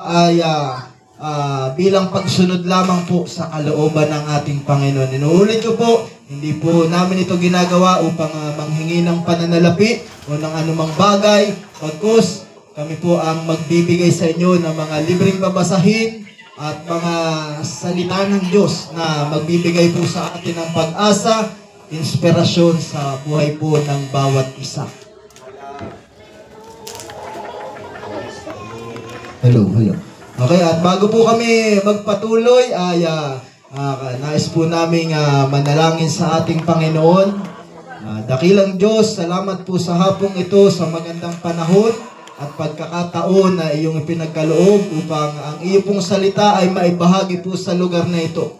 ay bilang pagsunod lamang po sa kalooban ng ating Panginoon. Inuulit ko po, hindi po namin ito ginagawa upang manghingi ng pananalapi o ng anumang bagay. Pagkus, kami po ang magbibigay sa inyo ng mga libreng babasahin at mga salita ng Diyos na magbibigay po sa atin ng pag-asa, inspirasyon sa buhay po ng bawat isa. Hello. Okay, at bago po kami magpatuloy ay nais po namin manalangin sa ating Panginoon. Dakilang Diyos, salamat po sa hapong ito, sa magandang panahon at pagkakataon na iyong ipinagkaloob upang ang iyo pong salita ay maibahagi po sa lugar na ito.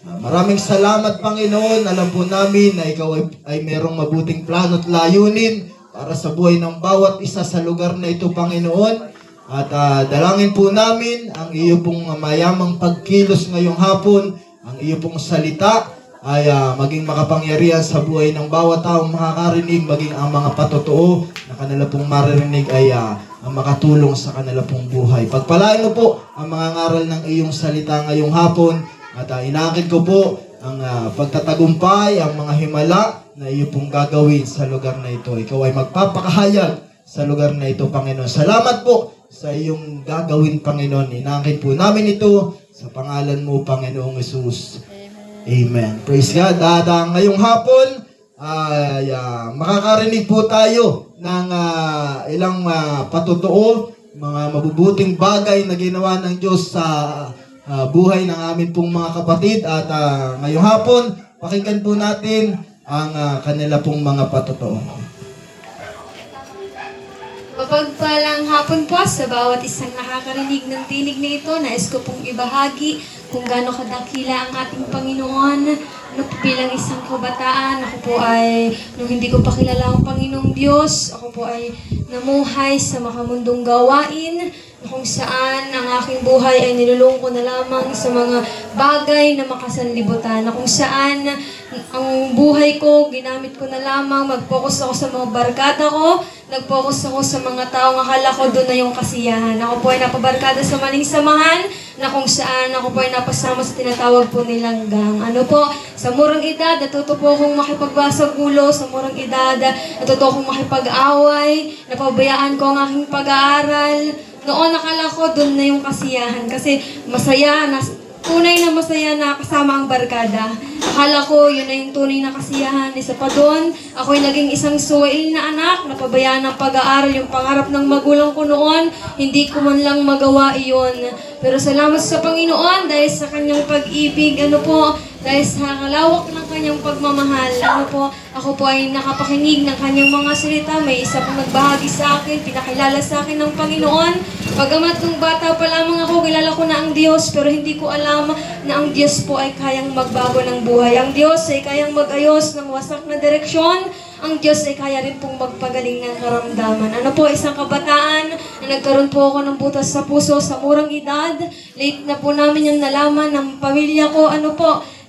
Maraming salamat, Panginoon. Alam po namin na ikaw ay merong mabuting plano at layunin para sa buhay ng bawat isa sa lugar na ito, Panginoon. At dalangin po namin ang iyo pong mayamang pagkilos ngayong hapon, ang iyo pong salita ay maging makapangyarihan sa buhay ng bawat taong makakarinig, maging ang mga patotoo na kanila pong maririnig ay makatulong sa kanila pong buhay. Pagpalain mo po ang mga ngaral ng iyong salita ngayong hapon at inaakit ko po ang pagtatagumpay, ang mga himala na iyo pong gagawin sa lugar na ito. Ikaw ay magpapakahayag sa lugar na ito, Panginoon. Salamat po sa iyong gagawin, Panginoon. Inaakit po namin ito sa pangalan mo, Panginoong Hesus. Amen. Praise God. At ngayong hapon, makakarinig po tayo ng ilang patotoo, mga mabubuting bagay na ginawa ng Diyos sa buhay ng amin pong mga kapatid. At ngayong hapon, pakinggan po natin ang kanila pong mga patotoo. Mapagpalang hapon po sa bawat isang nakakarinig ng tinig na ito. Nais ko pong ibahagi kung gaano kadakila ang ating Panginoon. Bilang isang kabataan, ako po ay, nung hindi ko pa kilala ang Panginoong Diyos, ako po ay namuhay sa makamundong gawain, kung saan ang aking buhay ay nilulong ko na lamang sa mga bagay na makasanlibutan, na kung saan ang buhay ko, ginamit ko na lamang, mag-focus ako sa mga barkada ko, nag-focus ako sa mga taong akala ko doon na yung kasiyahan. Ako po ay napabarkada sa maling samahan, na kung saan ako po ay napasama sa tinatawag po nilang gang. Ano po, sa murang edad, natuto po akong makipagbasa gulo, sa murang edad, natuto akong makipag-away, napabayaan ko ang aking pag-aaral. Noon nakala ko doon na yung kasiyahan kasi masaya, tunay na masaya na kasama ang barkada. Akala ko yun na yung tunay na kasiyahan. Isa pa doon, ako'y naging isang suwail na anak, napabayaan ng pag-aaral, yung pangarap ng magulang ko noon, hindi ko man lang magawa iyon. Pero salamat sa Panginoon dahil sa kanyang pag-ibig, dahil sa kalawak ng kanyang pagmamahal, ako po ay nakapakinig ng kanyang mga salita. May isa pong nagbahagi sa akin, pinakilala sa akin ng Panginoon. Bagamat nung bata pa lamang ako, kilala ko na ang Diyos, pero hindi ko alam na ang Diyos po ay kayang magbago ng buhay. Ang Diyos ay kayang mag-ayos ng wasak na direksyon. Ang Diyos ay kaya rin pong magpagaling ng karamdaman. Isang kabataan na nagkaroon po ako ng butas sa puso sa murang edad. Late na po namin yung nalaman ng pamilya ko.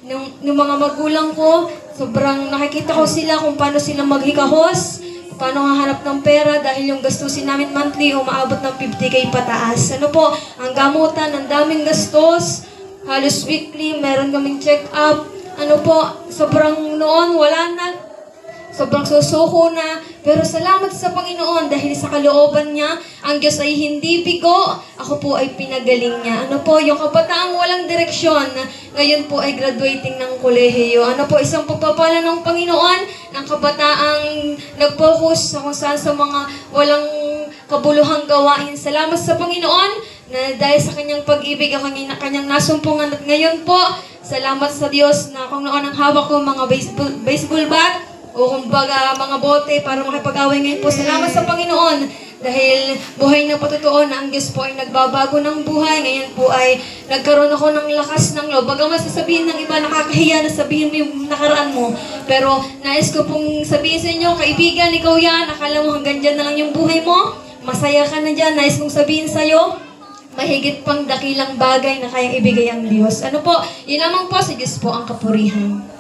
Yung mga magulang ko, sobrang nakikita ko sila kung paano sila maghikahos, paano hahanap ng pera dahil yung gastusin namin monthly umaabot ng 50K pataas. Ang gamutan, ang daming gastos, halos weekly, meron kaming check-up. Sobrang noon, wala na. Sobrang susuko na. Pero salamat sa Panginoon dahil sa kalooban niya, ang Diyos ay hindi bigo. Ako po ay pinagaling niya. Yung kabataang walang direksyon, ngayon po ay graduating ng kolehiyo. Isang pagpapala ng Panginoon, ng kabataang nag-focus kung saan sa mga walang kabuluhang gawain. Salamat sa Panginoon na dahil sa kanyang pag-ibig, ang kanyang nasumpungan. At ngayon po, salamat sa Diyos na kung noon ang hawak ko mga baseball bat, o kumbaga mga bote para makipag-away ngayon po. Salamat sa Panginoon dahil buhay na patotoo na ang Diyos po ay nagbabago ng buhay. Ngayon po ay nagkaroon ako ng lakas ng loob. Bagamat sasabihin ng iba, nakakahiya na sabihin mo yung nakaraan mo. Pero nais ko pong sabihin sa inyo, kaibigan, ikaw yan. Akala mo hanggang dyan na lang yung buhay mo. Masaya ka na dyan. Nais kong sabihin sa'yo, mahigit pang dakilang bagay na kayang ibigay ang Diyos. Yun lamang po, sa Diyos po ang kapurihan.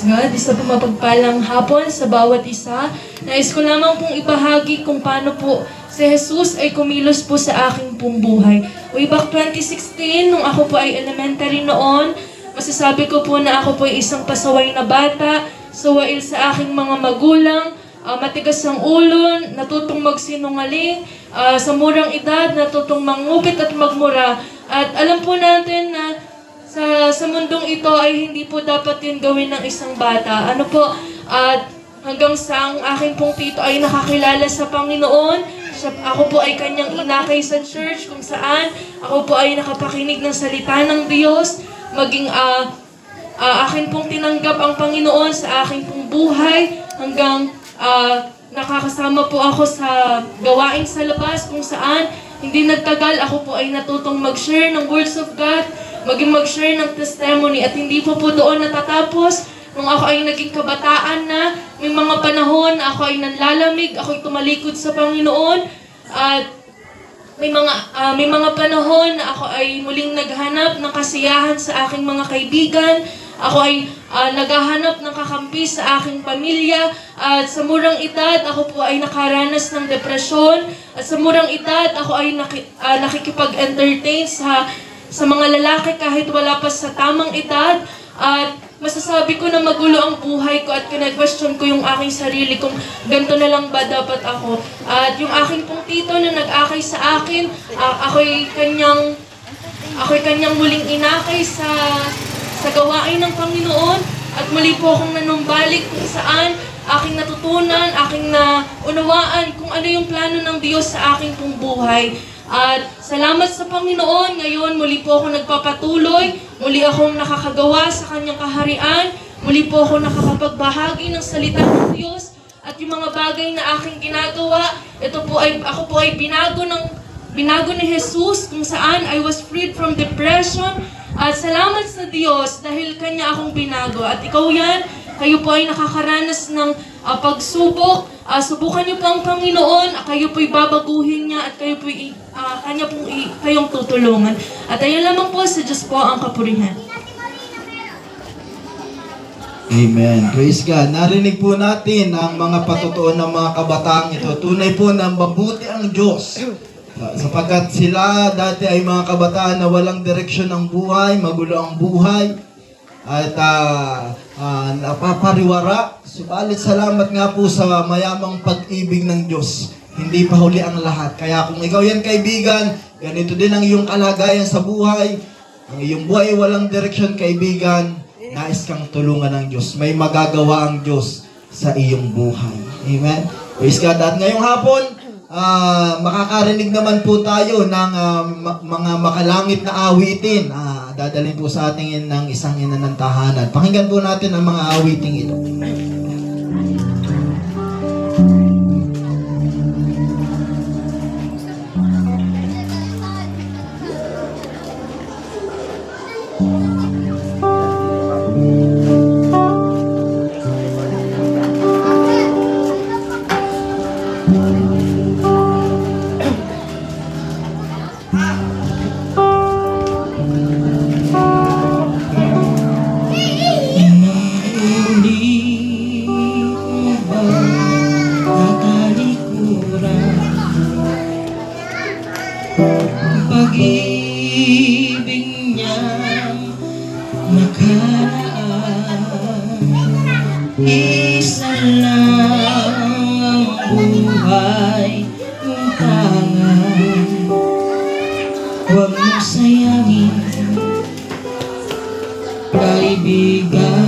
God, isa po mapagpalang hapon sa bawat isa. Nais ko lamang pong ibahagi kung paano po si Jesus ay kumilos po sa aking pong buhay. Way back 2016, nung ako po ay elementary noon, masasabi ko po na ako po ay isang pasaway na bata, sawail sa aking mga magulang, matigas ang ulo, natutong magsinungaling, sa murang edad, natutong mangupit at magmura. At alam po natin na sa mundong ito ay hindi po dapat yun gawin ng isang bata. Ano po, at hanggang sa ang aking pong tito ay nakakilala sa Panginoon, ako po ay kanyang inakay sa church kung saan ako po ay nakapakinig ng salita ng Diyos, maging akin pong tinanggap ang Panginoon sa aking pong buhay hanggang nakakasama po ako sa gawain sa labas kung saan hindi nagtagal ako po ay natutong mag-share ng words of God, maging mag-share ng testimony at hindi po doon natatapos. Nung ako ay naging kabataan na, may mga panahon na ako ay nanlalamig, ako ay tumalikod sa Panginoon at may mga panahon na ako ay muling naghanap ng kasiyahan sa aking mga kaibigan. Ako ay naghahanap ng kakampi sa aking pamilya. At sa murang edad, ako po ay nakaranas ng depresyon. At sa murang edad, ako ay nakikipag-entertain sa mga lalaki kahit wala pa sa tamang edad. At masasabi ko na magulo ang buhay ko at kina-question ko yung aking sarili kung ganito na lang ba dapat ako. At yung aking pong tito na nag-akay sa akin, ako'y kanyang muling inakay sa gawain ng Panginoon at muli po akong nanumbalik kung saan aking natutunan, aking naunawaan kung ano yung plano ng Diyos sa aking pong buhay. At salamat sa Panginoon, ngayon muli po ako nagpapatuloy, muli akong nakakagawa sa Kanyang kaharian, muli po ako nakakapagbahagi ng salita ng Diyos at yung mga bagay na aking ginagawa, ako po ay binago ni Jesus kung saan I was freed from depression. At salamat sa Diyos dahil Kanya akong binago. At ikaw yan, kayo po ay nakakaranas ng pagsubok. Subukan niyo po ang Panginoon, kayo po'y babaguhin niya at kayo po'y Kanya pong kayong tutulungan. At ayun lamang po, sa Diyos po ang kapurihan. Amen. Praise God. Narinig po natin ang mga patutuon ng mga kabataang ito. Tunay po na mabuti ang Diyos. Sapagkat sila dati ay mga kabataan na walang direksyon ng buhay, magulo ang buhay, at napapariwara. Subalit salamat nga po sa mayamang pag-ibig ng Diyos. Hindi pa huli ang lahat. Kaya kung ikaw yan kaibigan, ganito din ang iyong kalagayan sa buhay. Ang iyong buhay ay walang direksyon kaibigan, nais kang tulungan ng Diyos. May magagawa ang Diyos sa iyong buhay. Amen. Praise God. At ngayong hapon, makakarinig naman po tayo ng mga makalangit na awitin. Dadalhin po sa ating ng isang ina ng tahanan. Pakinggan po natin ang mga awiting ito. Pag-ibig niya nakaraan, isa lang ang buhay mong tangan. Huwag mong sayangin, kaibigan,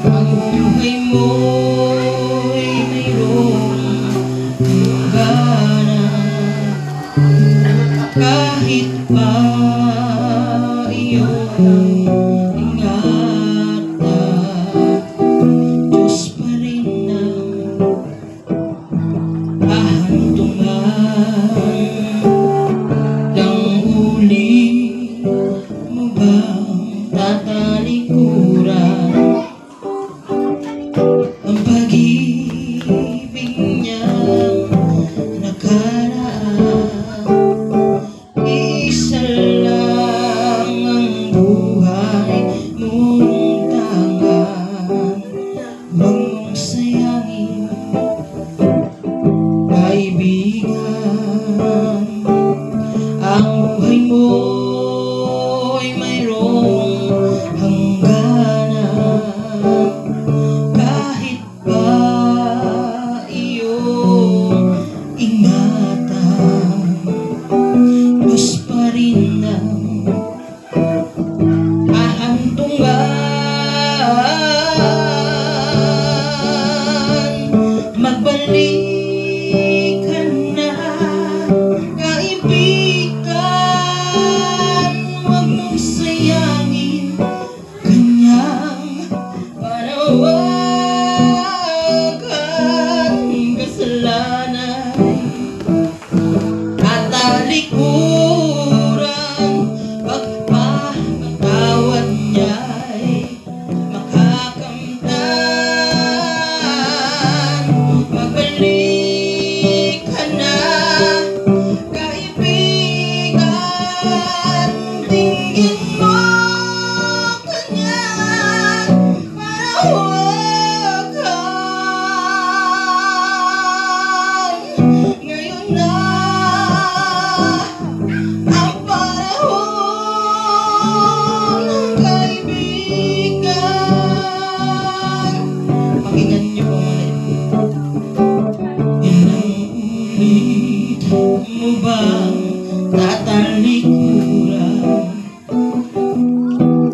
ang buhay mo'y mayroong hangganan. Kahit pa iyong ingatan, Diyos pa rin ang hahantungan. Nang huli mo bang tatalikuran ang pag-ibig niyang nakaraan? Isa lang ang buhay mo bang tatalikuran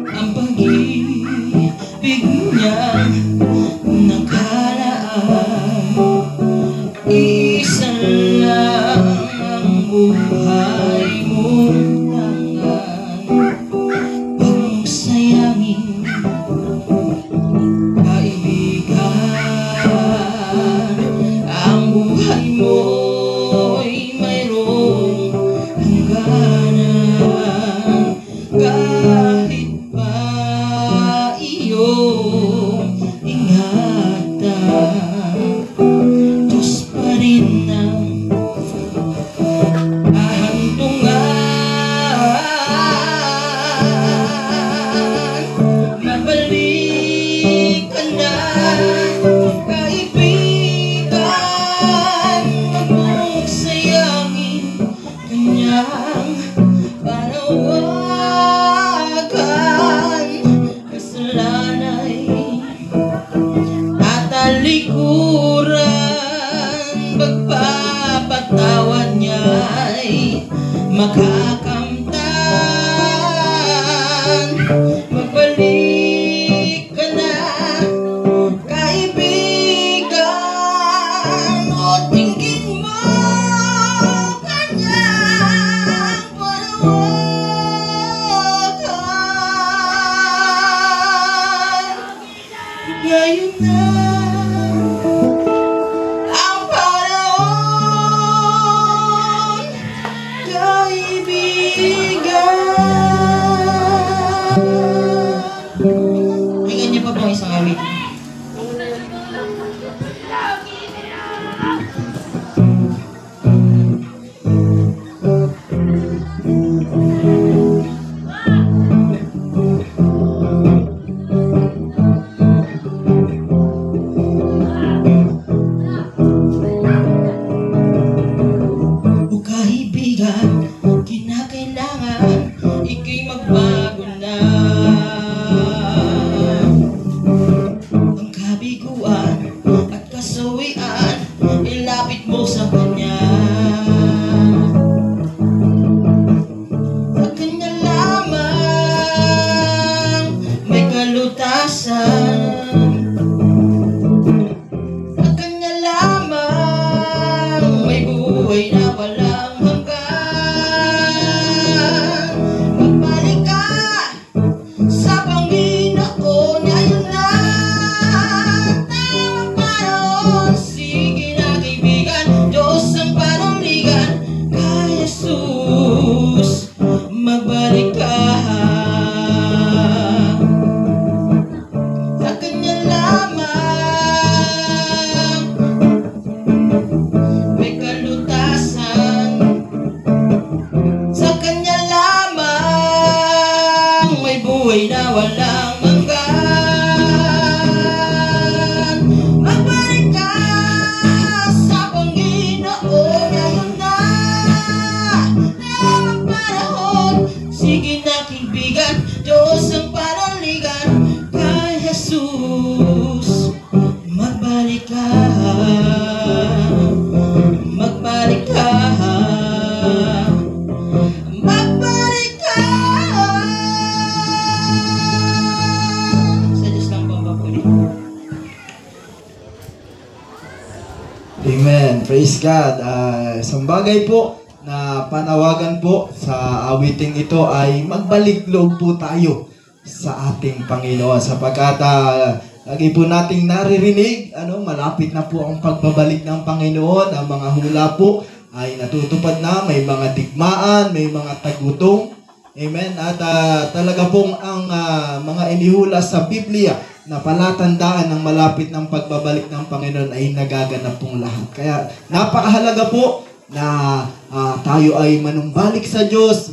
ang pag-ibig niyang nakalaan? Isa lang ang buhay mong tangan. Huwag mong sayangin, kaibigan, ang buhay mo'y mayroong hangganan. Kahit pa iyong ingatan, Diyos pa rin ang ahantungan. Mabalik ka na, kaibigan. Huwag mong sayangin kanyang panawagan. Kasalanay at talikuran, pagpapatawad niya'y makakamtan. Magbalik ka na, kaibigan, o tingin mo kanyang panawagan. Ngayon na ang panahon, kaibigan. Tingnan niyo pa po isang awit. O kaibigan, kinakailangan ika'y magbago na. Ang kabiguan at kasawian, ilapit mo sa kanya. Sa kanya lamang may kalutasan. Sa kanya lamang may buhay na walang hanggan. Magbalik ka sa Panginoon, ngayon na tamang panahon. Sige na kaibigan, Diyos ang panunligan. Kay Jesus magbalik ka. Sa kanya lamang may kalutasan. Sa kanya lamang may buhay na walang hanggan. Magbalik ka sa Panginoon, ngayon na tamang panahon. Sige na kaibigan, Diyos ang panunligan. Kay Jesus magbalik ka. Magbalik ka. Magbalik ka. Sa Diyos lang po ang papuri. Amen. Praise God. Isang bagay po na panawagan po sa awiting ito ay magbalik loob po tayo sa ating Panginoon, sapagkat lagi po nating naririnig, malapit na po ang pagbabalik ng Panginoon. Ang mga hula po ay natutupad na, may mga digmaan, may mga tagutong. Amen. At talaga pong ang mga inihula sa Biblia na palatandaan ng malapit ng pagbabalik ng Panginoon ay nagaganap pong lahat. Kaya napakahalaga po na tayo ay manumbalik sa Diyos.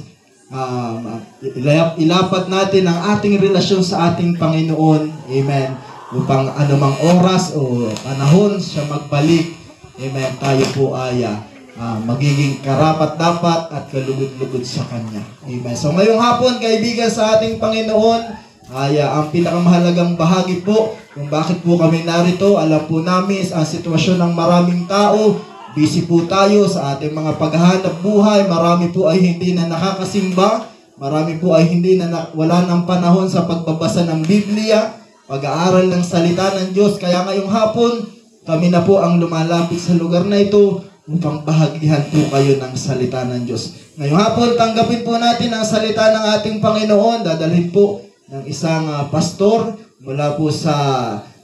Ilapat natin ang ating relasyon sa ating Panginoon. Amen. Upang anumang oras o panahon siya magbalik, amen, tayo po ay magiging karapat-dapat at kalugod-lugod sa Kanya. Amen. So ngayong hapon, kaibigan sa ating Panginoon, ay ang pinakamahalagang bahagi po kung bakit po kami narito. Alam po namin ang sitwasyon ng maraming tao busy po tayo sa ating mga paghahanap buhay. Marami po ay hindi na nakakasimba. Marami po ay hindi na wala ng panahon sa pagbabasa ng Biblia, pag-aaral ng salita ng Diyos. Kaya ngayong hapon, kami na po ang lumalapit sa lugar na ito upang bahagihan po kayo ng salita ng Diyos. Ngayong hapon, tanggapin po natin ang salita ng ating Panginoon. Dadalhin po ng isang pastor mula po sa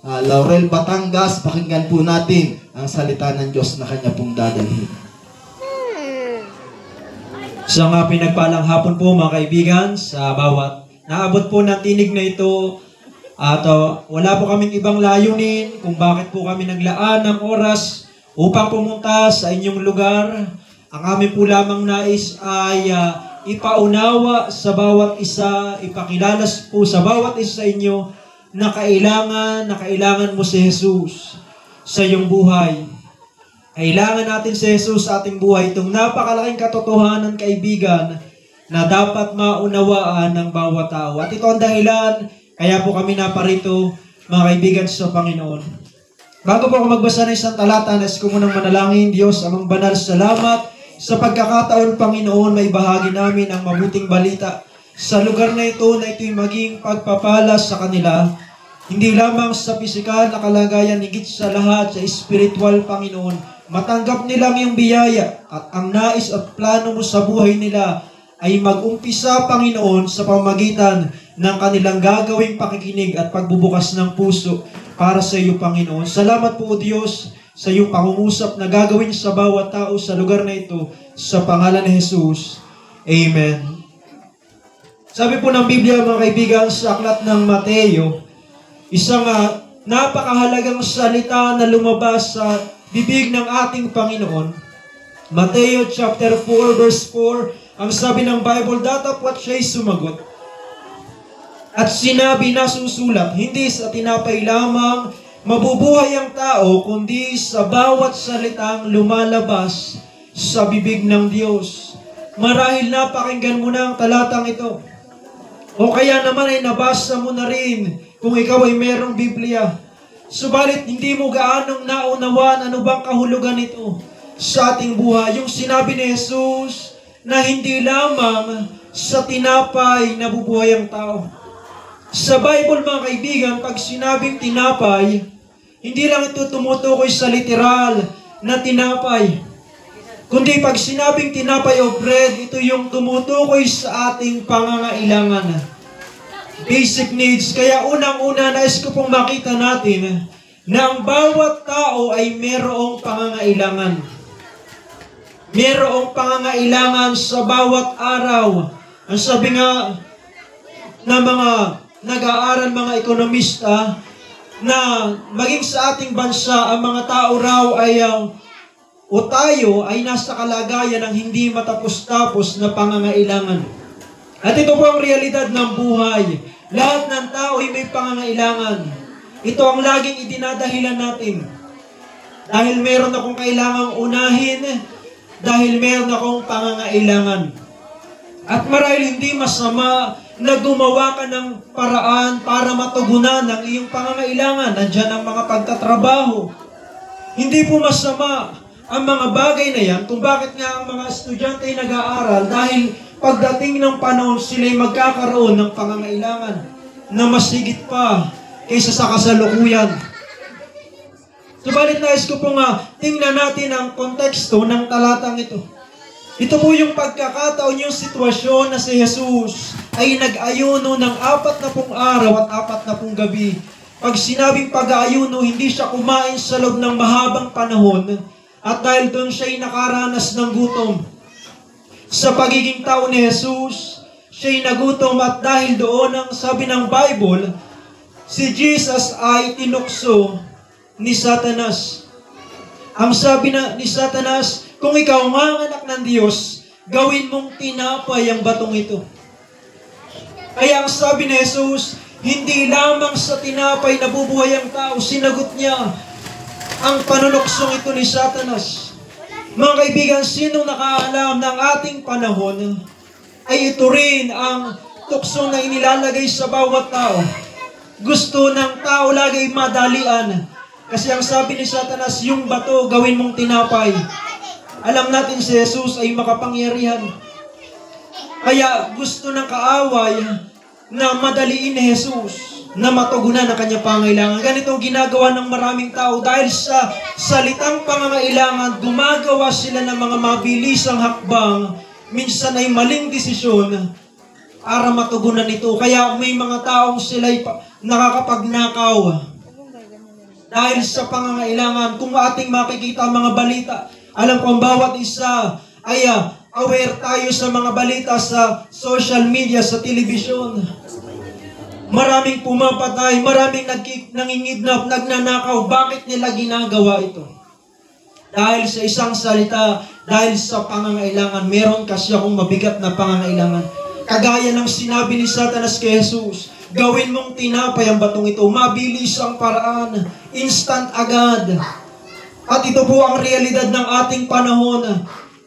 Laurel, Batangas. Pakinggan po natin ang salita ng Diyos na kanya pong dadalhin. Isang pinagpalang hapon po mga kaibigan sa bawat naabot po ng tinig na ito at wala po kaming ibang layunin kung bakit po kami naglaan ng oras upang pumunta sa inyong lugar. Ang amin po lamang nais ay ipaunawa sa bawat isa, ipakilala po sa bawat isa sa inyo na kailangan mo si Jesus sa iyong buhay. Kailangan natin si Jesus sa ating buhay. Itong napakalaking katotohanan, kaibigan, na dapat maunawaan ng bawat tao. At ito ang dahilan, kaya po kami naparito, mga kaibigan sa Panginoon. Bago po ako magbasa ng isang talata, nais ko munang manalangin. Diyos, amang banal, salamat sa pagkakataon, Panginoon, may bahagi namin ang mabuting balita sa lugar na ito'y maging pagpapala sa kanila. Hindi lamang sa pisikal na kalagayan, higit sa lahat sa spiritual, Panginoon. Matanggap nilang iyong biyaya at ang nais at plano mo sa buhay nila ay mag-umpisa, Panginoon, sa pamamagitan ng kanilang gagawing pakikinig at pagbubukas ng puso para sa iyo, Panginoon. Salamat po, O Diyos, sa iyong pangungusap na gagawin sa bawat tao sa lugar na ito, sa pangalan ni Jesus. Amen. Sabi po ng Biblia, mga kaibigan, sa aklat ng Mateo, isang napakahalagang salita na lumabas sa bibig ng ating Panginoon. Mateo chapter 4 verse 4, ang sabi ng Bible, datapwat siya'y sumagot. At sinabi na susulat, hindi sa tinapay lamang mabubuhay ang tao, kundi sa bawat salitang lumalabas sa bibig ng Diyos. Marahil napakinggan mo na ang talatang ito. O kaya naman ay nabasa mo na rin kung ikaw ay merong Biblia. Subalit hindi mo gaanong naunawaan ano bang kahulugan nito sa ating buhay. Yung sinabi ni Jesus na hindi lamang sa tinapay nabubuhay ang tao. Sa Bible, mga kaibigan, pag sinabing tinapay, hindi lang ito tumutukoy sa literal na tinapay. Kundi pag sinabing tinapay o bread, ito yung tumutukoy sa ating pangangailangan. Basic needs. Kaya unang-una, nais ko pong makita natin na ang bawat tao ay merong pangangailangan. Merong pangangailangan sa bawat araw. Ang sabi nga na mga nag-aaral, mga ekonomista, na maging sa ating bansa, ang mga tao raw ay o tayo ay nasa kalagayan ng hindi matapos-tapos na pangangailangan. At ito po ang realidad ng buhay. Lahat ng tao ay may pangangailangan. Ito ang laging idinadahilan natin. Dahil meron akong kailangang unahin, dahil meron akong pangangailangan. At marahil hindi masama na gumawa ka ng paraan para matugunan ang iyong pangangailangan. Nandiyan ang mga pagtatrabaho. Hindi po masama ang mga bagay na yan kung bakit nga ang mga estudyante ay nag-aaral dahil pagdating ng panahon sila'y magkakaroon ng pangangailangan na mas higit pa kaysa sa kasalukuyan. Subalit nais ko pong tingnan natin ang konteksto ng talatang ito. Ito po yung pagkakataon, yung sitwasyon na si Jesus ay nag-ayuno ng 40 araw at 40 gabi. Pag sinabing pag-ayuno, hindi siya kumain sa loob ng mahabang panahon at dahil doon siya'y nakaranas ng gutom. Sa pagiging tao ni Jesus, siya'y nagutom at dahil doon, ang sabi ng Bible, si Jesus ay tinukso ni Satanas. Ang sabi ni Satanas, kung ikaw nga ang anak ng Diyos, gawin mong tinapay ang batong ito. Kaya ang sabi ni Jesus, hindi lamang sa tinapay nabubuhay ang tao, sinagot niya ang panunuksong ito ni Satanas. Mga kaibigan, sinong nakaalam ng ating panahon ay ito rin ang tukso na inilalagay sa bawat tao. Gusto ng tao lagi madalian. Kasi ang sabi ni Satanas, yung bato gawin mong tinapay. Alam natin si Jesus ay makapangyarihan. Kaya gusto ng kaaway na madaliin ni Jesus na matugunan ang kanyang pangailangan. Ganito ang ginagawa ng maraming tao dahil sa salitang pangangailangan, gumagawa sila ng mga mabilisang hakbang, minsan ay maling desisyon para matugunan ito. Kaya may mga taong sila'y nakakapagnakaw dahil sa pangangailangan. Kung ating makikita ang mga balita, alam ko ang bawat isa ay aware tayo sa mga balita sa social media, sa telebisyon. Maraming pumapatay, maraming nangingidnap, nagnanakaw. Bakit nila ginagawa ito? Dahil sa isang salita, dahil sa pangangailangan. Meron kasi akong mabigat na pangangailangan. Kagaya ng sinabi ni Satanas kay Jesus, gawin mong tinapay ang batong ito. Mabilis ang paraan, instant agad. At ito po ang realidad ng ating panahon.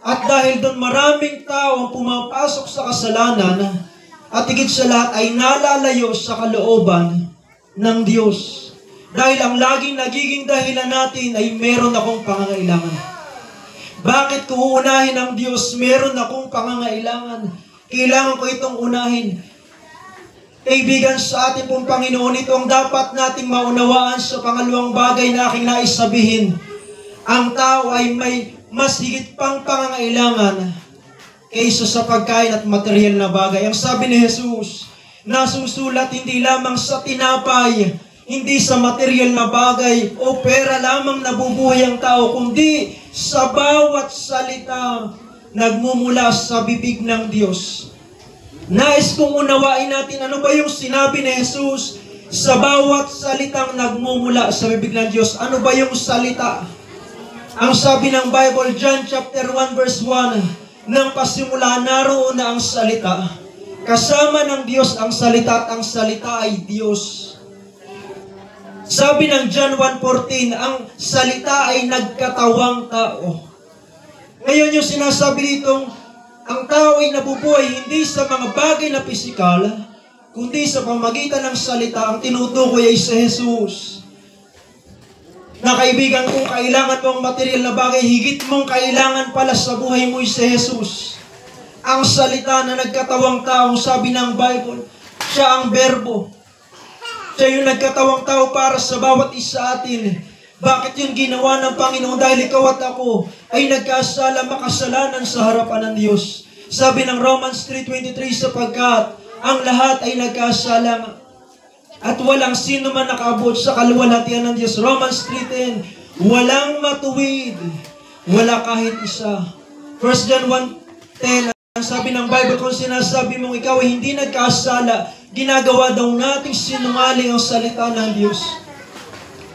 At dahil doon maraming tao ang pumapasok sa kasalanan, at higit sa lahat ay nalalayo sa kalooban ng Diyos. Dahil ang laging nagiging dahilan natin ay meron akong pangangailangan. Bakit ko uunahin ang Diyos? Meron akong pangangailangan. Kailangan ko itong unahin. Kaibigan, sa ating pong Panginoon, ito ang dapat nating maunawaan sa pangalawang bagay na aking nais sabihin. Ang tao ay may mas higit pang pangangailangan kaysa sa pagkain at material na bagay. Ang sabi ni Jesus, nasusulat hindi lamang sa tinapay, hindi sa material na bagay o pera lamang nabubuhay ang tao, kundi sa bawat salita nagmumula sa bibig ng Diyos. Nais kong unawain natin ano ba yung sinabi ni Jesus sa bawat salitang nagmumula sa bibig ng Diyos. Ano ba yung salita? Ang sabi ng Bible, John chapter 1 verse 1, nang pasimula naroon na ang salita. Kasama ng Diyos ang salita at ang salita ay Diyos. Sabi ng John 1:14, ang salita ay nagkatawang tao. Ngayon yung sinasabi ditong, ang tao ay nabubuhay hindi sa mga bagay na pisikal, kundi sa pamagitan ng salita. Ang tinutukoy ay si Jesus. Na kaibigan, kung kailangan mo ang material na bagay, higit mong kailangan pala sa buhay mo si Jesus. Ang salita na nagkatawang tao, sabi ng Bible, siya ang berbo. Siya yung nagkatawang tao para sa bawat isa atin. Bakit yung ginawa ng Panginoon? Dahil ikaw at ako ay nagkasala, makasalanan sa harapan ng Diyos. Sabi ng Romans 3:23, sapagkat ang lahat ay nagkasala at walang sino man nakaabot sa kaluwalhatian ng Diyos. Romans 3:10, walang matuwid, wala kahit isa. 1 John 1:10, ang sabi ng Bible, kung sinasabi mong ikaw ay hindi nagkasala, ginagawa daw nating sinungaling ang salita ng Diyos.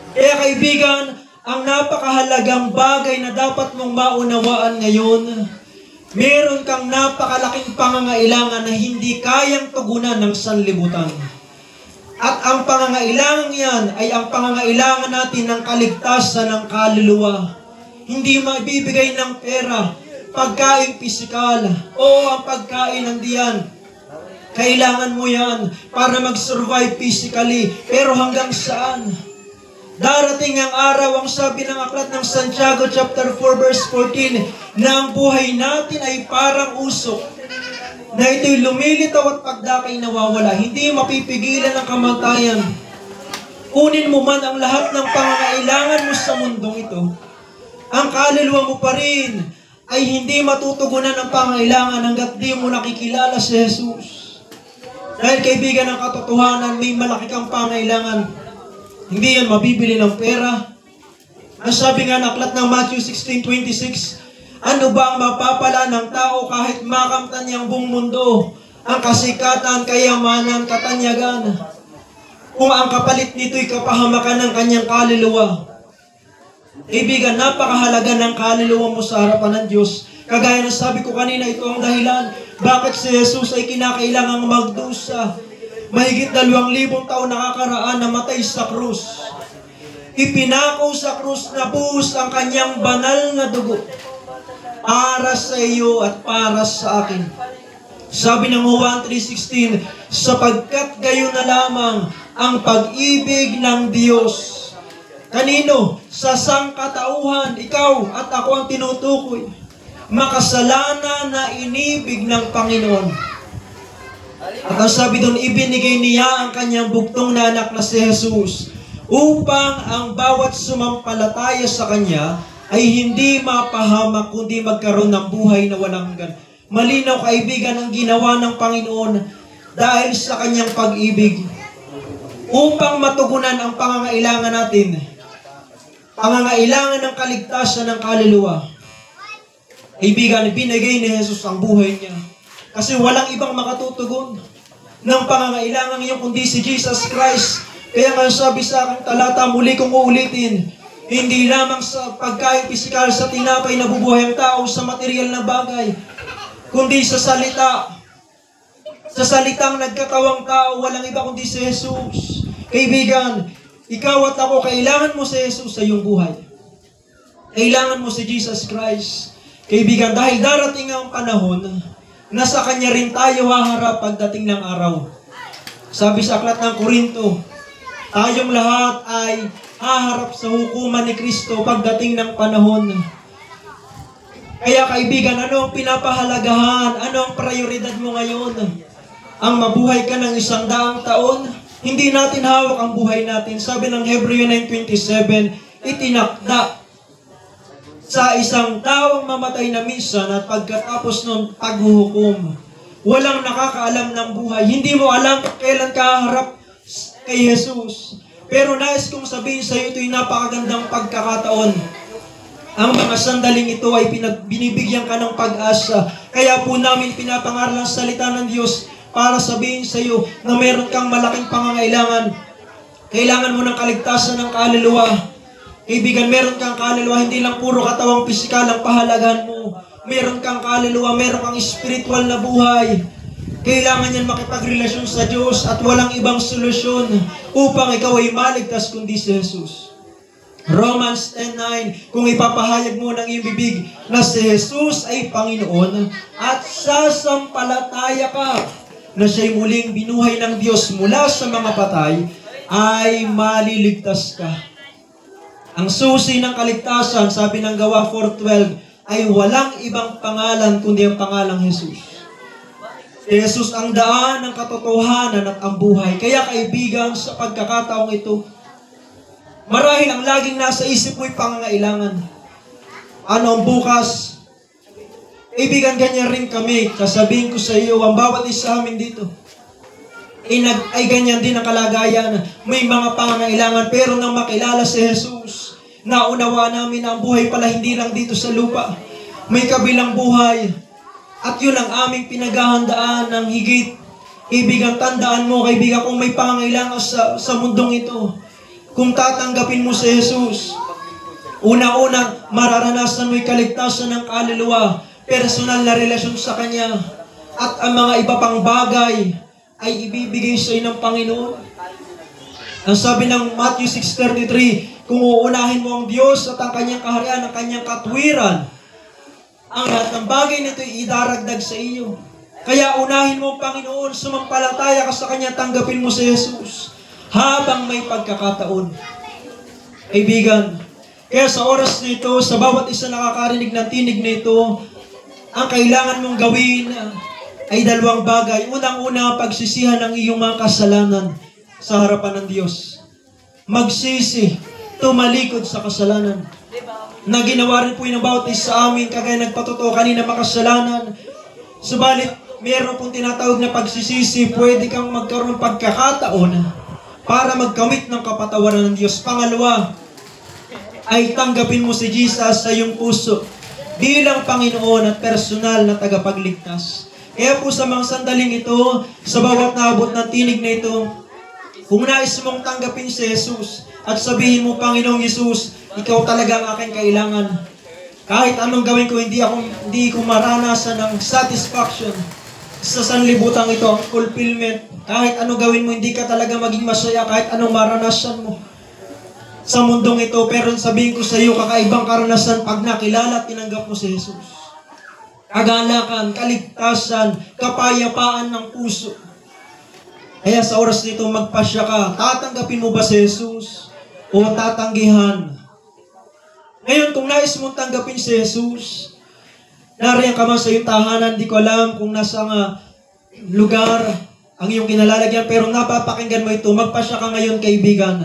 Kaya kaibigan, ang napakahalagang bagay na dapat mong maunawaan ngayon, meron kang napakalaking pangangailangan na hindi kayang tugunan ng sanlibutan. At ang pangangailangan yan ay ang pangangailangan natin ng kaligtasan ng kaluluwa. Hindi maibibigay ng pera, pagkain pisikal, o ang pagkain ng diyan. Kailangan mo yan para mag-survive physically. Pero hanggang saan? Darating ang araw, ang sabi ng aklat ng Santiago chapter 4 verse 14, na ang buhay natin ay parang usok, na ito'y lumilitaw at pagdakay nawawala. Hindi mapipigilan ang kamatayan. Kunin mo man ang lahat ng pangangailangan mo sa mundong ito, ang kaluluwa mo pa rin ay hindi matutugunan ng pangangailangan hanggat di mo nakikilala si Jesus. Dahil kaibigan, ng katotohanan, may malaki kang pangangailangan. Hindi yan mabibili ng pera. Ang sabi nga ng aklat ng Matthew 16:26, ano ba ang mapapala ng tao kahit makamtan niyang buong mundo, ang kasikatan, kayamanan, katanyagan, kung ang kapalit nito'y kapahamakan ng kanyang kaluluwa? Kaibigan, napakahalaga ng kaluluwa mo sa harapan ng Diyos. Kagaya ng sabi ko kanina, ito ang dahilan bakit si Jesus ay kinakailangang magdusa. Mahigit 2,000 taon nakakaraan namatay sa krus. Ipinako sa krus na buhos ang kanyang banal na dugo para sa iyo at para sa akin. Sabi ng Juan 3:16, sapagkat gayon na lamang ang pag-ibig ng Diyos Kanino? Sa sangkatauhan, ikaw at ako ang tinutukoy. Makasalanan na inibig ng Panginoon. At ang sabi doon, ibinigay niya ang kanyang bugtong na anak na si Jesus upang ang bawat sumampalataya sa kanya ay hindi mapahamak kundi magkaroon ng buhay na walang hanggan. Malinaw kaibigan ang ginawa ng Panginoon dahil sa kanyang pag-ibig upang matugunan ang pangangailangan natin. Pangangailangan ng kaligtasan ng kaluluwa. Kaibigan, binigay ni Jesus ang buhay niya. Kasi walang ibang makatutugon ng pangangailangan niyo kundi si Jesus Christ. Kaya nga sabi sa aking talata, muli kong uulitin, hindi lamang sa pagkain pisikal sa tinapay nabubuhay ang tao sa material na bagay, kundi sa salita. Sa salitang nagkatawang tao, walang iba kundi si Jesus. Kaibigan, ikaw at ako, kailangan mo si Jesus sa iyong buhay. Kailangan mo si Jesus Christ. Kaibigan, dahil darating ang panahon na sa Kanya rin tayo haharap pagdating ng araw. Sabi sa aklat ng Korinto, tayong lahat ay haharap sa hukuman ni Kristo pagdating ng panahon. Kaya kaibigan, ano ang pinapahalagahan? Ano ang prioridad mo ngayon? Ang mabuhay ka ng 100 taon? Hindi natin hawak ang buhay natin. Sabi ng Hebreo 9:27, itinakda sa isang taong mamatay na minsan at pagkatapos nun paghuhukom. Walang nakakaalam ng buhay. Hindi mo alam kailan ka haharap kay Jesus. Pero nais kong sabihin sa iyo, ito'y napakagandang pagkakataon. Ang mga sandaling ito ay binibigyan ka ng pag-asa. Kaya po namin pinapangaral ang salita ng Diyos para sabihin sa iyo na meron kang malaking pangangailangan. Kailangan mo ng kaligtasan ng kaluluwa. Kaibigan, meron kang kaluluwa, hindi lang puro katawang pisikal ang pahalagahan mo. Meron kang kaluluwa, meron kang spiritual na buhay. Kailangan yan makipagrelasyon sa Diyos at walang ibang solusyon upang ikaw ay maligtas kundi si Jesus. Romans 10:9, kung ipapahayag mo ng iyong bibig na si Jesus ay Panginoon at sasampalataya ka na siya'y muling binuhay ng Diyos mula sa mga patay, ay maliligtas ka. Ang susi ng kaligtasan, sabi ng Gawa 4:12, ay walang ibang pangalan kundi ang pangalang Jesus. Jesus ang daan, ang katotohanan at ang buhay. Kaya kaibigan, sa pagkakataong ito, marahil ang laging nasa isip mo'y pangangailangan. Ano ang bukas? Kaibigan, ganyan rin kami. Kasabihin ko sa iyo, ang bawat isa amin dito, ay ganyan din ang kalagayan. May mga pangangailangan, pero nang makilala si Jesus, naunawa namin na ang buhay pala hindi lang dito sa lupa. May kabilang buhay. At yun ang aming pinaghahandaan ng higit. Kaibigan, tandaan mo, kaibigan, kung may pangangailangan sa mundong ito, kung tatanggapin mo si Jesus, una-una, mararanasan mo'y kaligtasan ng kaluluwa, personal na relasyon sa Kanya, at ang mga iba pang bagay ay ibibigay sa iyo ng Panginoon. Ang sabi ng Matthew 6:33, kung uunahin mo ang Diyos at ang Kanyang kaharian, ang Kanyang katwiran, ang lahat ng bagay nito ay idaragdag sa iyo. Kaya unahin mo ang Panginoon, sumampalataya ka sa Kanya, tanggapin mo si Jesus habang may pagkakataon. Kaibigan, kaya sa oras nito, sa bawat isa nakakarinig ng tinig nito, ang kailangan mong gawin ay dalawang bagay. Unang-una, pagsisihan ng iyong mga kasalanan sa harapan ng Diyos. Magsisi, tumalikod sa kasalanan. Na ginawa rin po yung bawat isa sa amin, kagaya nagpatotoo kanina makasalanan. Subalit, meron pong tinatawag na pagsisisi, pwede kang magkaroon pagkakataon para magkamit ng kapatawaran ng Diyos. Pangalawa, ay tanggapin mo si Jesus sa iyong puso bilang Panginoon at personal na tagapagligtas. Kaya po sa mga sandaling ito, sa bawat naabot ng tinig na ito, kung nais mong tanggapin si Jesus at sabihin mo, Panginoong Jesus, ikaw talaga ang aking kailangan. Kahit anong gawin ko, hindi ko maranasan ng satisfaction sa sanlibutan ito, ang fulfillment. Kahit anong gawin mo, hindi ka talaga maging masaya kahit anong maranasan mo sa mundong ito. Pero sabihin ko sa iyo, kakaibang karanasan pag nakilala at tinanggap mo si Jesus. Kagalakan, kaligtasan, kapayapaan ng puso. Kaya sa oras nito, magpasya ka. Tatanggapin mo ba si Jesus? o tatanggihan. Ngayon, kung nais mong tanggapin si Jesus, nariyan ka man sa iyong tahanan, di ko alam kung nasa lugar ang iyong kinalalagyan, pero napapakinggan mo ito, magpasya ka ngayon, kaibigan.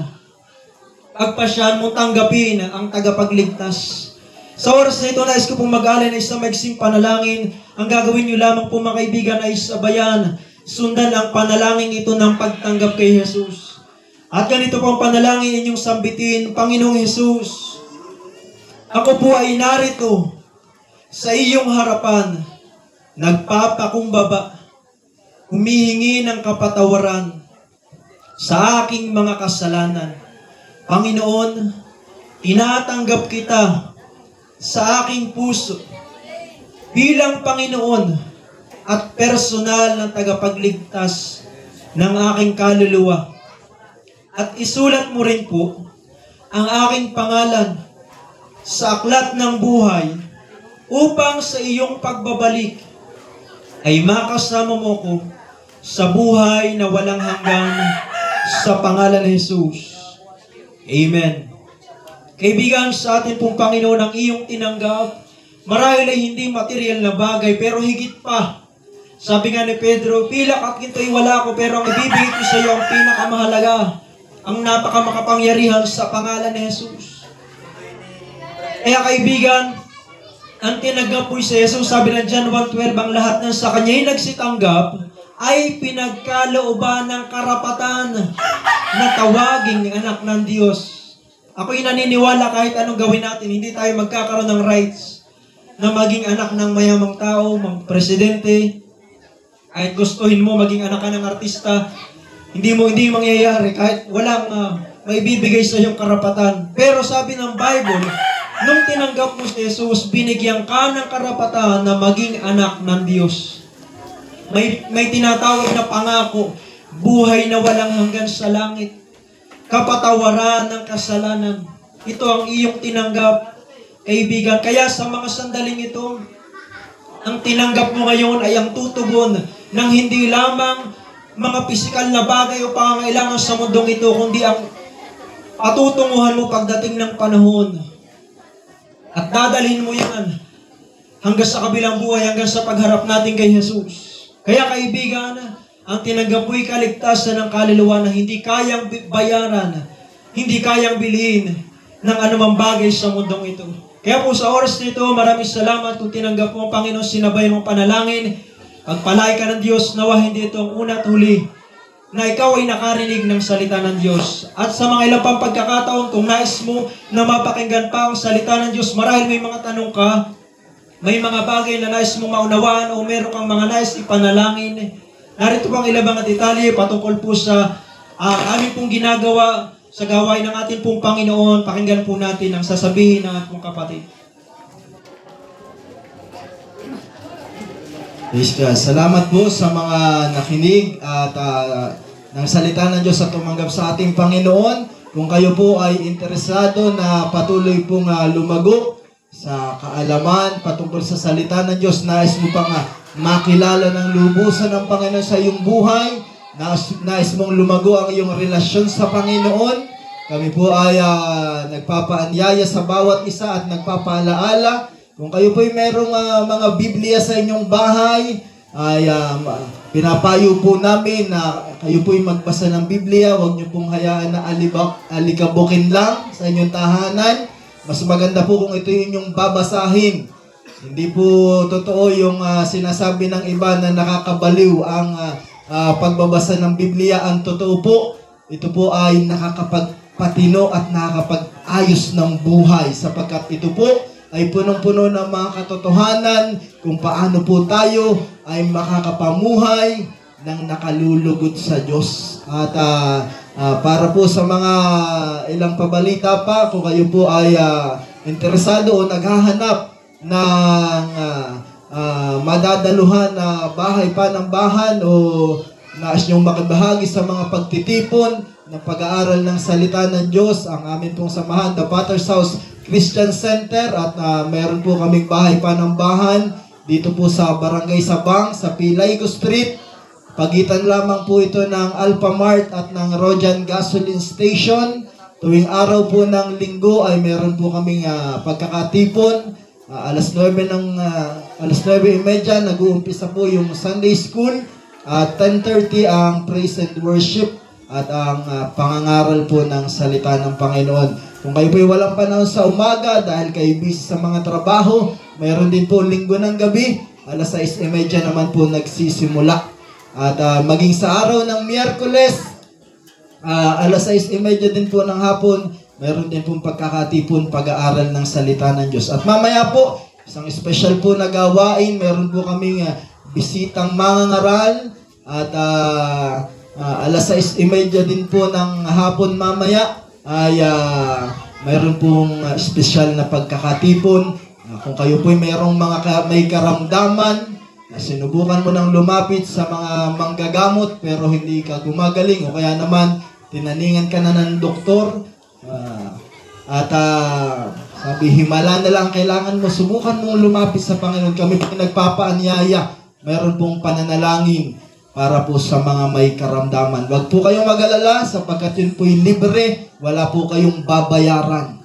Pagpasyahan mong tanggapin ang tagapagligtas. Sa oras na ito, nais ko pong mag-alay na isang maiksing panalangin. Ang gagawin niyo lamang po, mga kaibigan, ay sabayan. Sundan ang panalangin ito ng pagtanggap kay Jesus. At ganito po ang panalangin inyong sambitin, Panginoong Jesus, ako po ay narito sa iyong harapan, nagpapakumbaba, humihingi ng kapatawaran sa aking mga kasalanan. Panginoon, tinatanggap kita sa aking puso bilang Panginoon at personal na tagapagligtas ng aking kaluluwa. At isulat mo rin po ang aking pangalan sa aklat ng buhay upang sa iyong pagbabalik ay makasama mo ko sa buhay na walang hanggan sa pangalan ni Jesus. Amen. Kaibigan, sa atin pong Panginoon ang iyong tinanggap, marahil ay hindi material na bagay, pero higit pa. Sabi nga ni Pedro, pilak at ginto'y wala ko, pero ang ibibigay ko sa iyo ang pinakamahalaga, ang napakamakapangyarihan sa pangalan ni Jesus. Kaya kaibigan, ang tinanggap po si Jesus, sabi na John 1:12, ang lahat ng sa kanya'y nagsitanggap ay pinagkalooban ng karapatan na tawaging anak ng Diyos. Ako'y naniniwala kahit anong gawin natin, hindi tayo magkakaroon ng rights na maging anak ng mayamang tao, ng presidente. Kahit gustuhin mo maging anak ka ng artista, hindi mangyayari kahit walang maibibigay sa iyong karapatan. Pero sabi ng Bible, nung tinanggap mo si Jesus, binigyan ka ng karapatan na maging anak ng Diyos. May tinatawag na pangako, buhay na walang hanggan sa langit, kapatawaran ng kasalanan. Ito ang iyong tinanggap, kaibigan. Kaya sa mga sandaling ito, ang tinanggap mo ngayon ay ang tutugon ng hindi lamang mga pisikal na bagay o pangangailangan sa mundong ito, kundi ang patutunguhan mo pagdating ng panahon. At dadalhin mo yan hanggang sa kabilang buhay, hanggang sa pagharap natin kay Jesus. Kaya kaibigan, ang tinanggap mo'y kaligtasan ng kaluluwa na hindi kayang bayaran, hindi kayang bilhin ng anumang bagay sa mundong ito. Kaya po sa oras nito, maraming salamat kung tinanggap mo ang Panginoon, sinabayan mong panalangin. Pagpalay ka ng Diyos, nawa hindi ito ang una at huli na ikaw ay nakarinig ng salita ng Diyos. At sa mga ilang pang pagkakataon, kung nais mo na mapakinggan pa ang salita ng Diyos, marahil may mga tanong ka, may mga bagay na nais mong maunawaan o meron kang mga nais ipanalangin, narito pang ilang mga detalye patungkol po sa aming pong ginagawa sa gawain ng ating pong Panginoon. Pakinggan po natin ang sasabihin ng ating kapatid. Praise God. Salamat po sa mga nakinig at ng salita ng Diyos at tumanggap sa ating Panginoon. Kung kayo po ay interesado na patuloy pong lumago sa kaalaman patungkol sa salita ng Diyos, nais mo pang makilala ng lubusan ng Panginoon sa iyong buhay, nais mong lumago ang iyong relasyon sa Panginoon, kami po ay nagpapaanyaya sa bawat isa at nagpapaalaala. Kung kayo po ay merong mga Biblia sa inyong bahay, ay pinapayo po namin na kayo po ay magbasa ng Biblia. Huwag niyo pong hayaan na alikabukin lang sa inyong tahanan. Mas maganda po kung ito yung inyong babasahin. Hindi po totoo yung sinasabi ng iba na nakakabaliw ang pagbabasa ng Biblia. Ang totoo po, ito po ay nakakapagpatino at nakakapag-ayos ng buhay, sapagkat ito po ay punong-puno ng mga katotohanan kung paano po tayo ay makakapamuhay ng nakalulugod sa Diyos. At para po sa mga ilang pabalita pa, kung kayo po ay interesado o naghahanap ng madadaluhan na bahay panambahan o nais niyong makibahagi sa mga pagtitipon ng pag-aaral ng salita ng Diyos, ang amin pong samahan, The Potter's House Christian Center, at meron po kaming bahay panambahan dito po sa Barangay Sabang, sa Pilayco Street. Pagitan lamang po ito ng Alpha Mart at ng Rojan Gasoline Station. tuwing araw po ng linggo ay meron po kaming pagkakatipon. Alas 9:30 nag-uumpisa po yung Sunday School. At 10:30 ang praise and worship at ang pangangaral po ng salita ng Panginoon. Kung kayo po'y walang panahon sa umaga dahil kayo busy sa mga trabaho, mayroon din po linggo ng gabi. Alas 6:30 naman po nagsisimula. At maging sa araw ng Miyerkules, alas 6:30 din po ng hapon, mayroon din pong pagkakatipon pag-aaral ng salita ng Diyos. At mamaya po, isang special po na gawain, meron po kaming bisitang mangangaral. At alas 6:30 din po ng hapon mamaya ay mayroon pong special na pagkakatipon. Kung kayo po'y mayroong may karamdaman, sinubukan mo nang lumapit sa mga manggagamot pero hindi ka gumagaling o kaya naman tinaningan ka na ng doktor sabi himala na lang kailangan mo, subukan mong lumapit sa Panginoon. Kami po nagpapaanyaya, mayroon pong pananalangin para po sa mga may karamdaman. Huwag po kayong mag-alala sapagkat yun po'y libre, wala po kayong babayaran.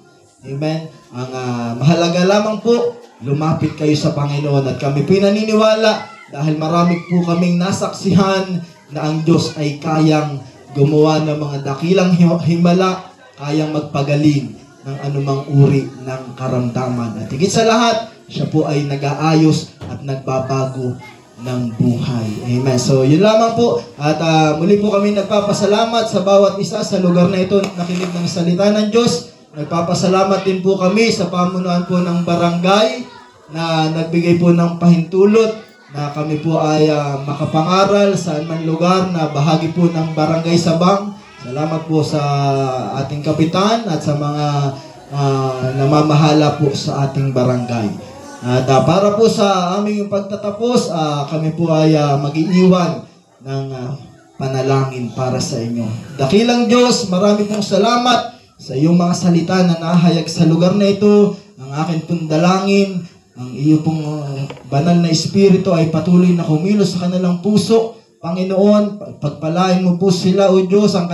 Amen? Ang mahalaga lamang po, lumapit kayo sa Panginoon. At kami po'y naniniwala dahil marami po kaming nasaksihan na ang Diyos ay kayang gumawa ng mga dakilang himala, kayang magpagaling ng anumang uri ng karamdaman. At higit sa lahat, siya po ay nag-aayos at nagbabago ng buhay. Amen. So, yun lamang po. At muli po kami nagpapasalamat sa bawat isa sa lugar na ito nakinig ng salita ng Diyos. Nagpapasalamat din po kami sa pamunuan po ng barangay na nagbigay po ng pahintulot na kami po ay makapangaral saan man lugar na bahagi po ng Barangay Sabang. Salamat po sa ating kapitan at sa mga namamahala po sa ating barangay. At para po sa aming pagtatapos, kami po ay mag-iiwan ng panalangin para sa inyo. Dakilang Diyos, marami pong salamat sa iyong mga salita na nahayag sa lugar na ito. Ang akin pong dalangin, ang iyo pong banal na espiritu ay patuloy na kumilos sa kanilang puso. Panginoon, pagpalain mo po sila, O Diyos, ang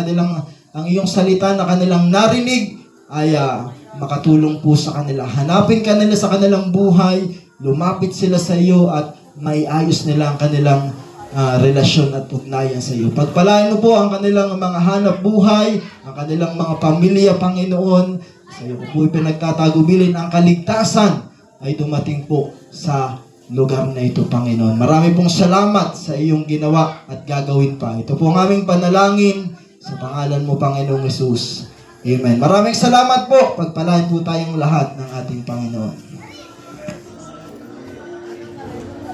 iyong salita na kanilang narinig ay makatulong po sa kanila. Hanapin ka nila sa kanilang buhay, lumapit sila sa iyo at maiayos nila ang kanilang relasyon at ugnayan sa iyo. Pagpalain mo po ang kanilang mga hanap buhay, ang kanilang mga pamilya, Panginoon. Sa iyo po pinagtatagubilin ang kaligtasan ay dumating po sa lugar na ito, Panginoon. Marami pong salamat sa iyong ginawa at gagawin pa. Ito po ang aming panalangin sa pangalan mo, Panginoong Jesus. Amen. Maraming salamat po. Pagpalain po tayong lahat ng ating Panginoon.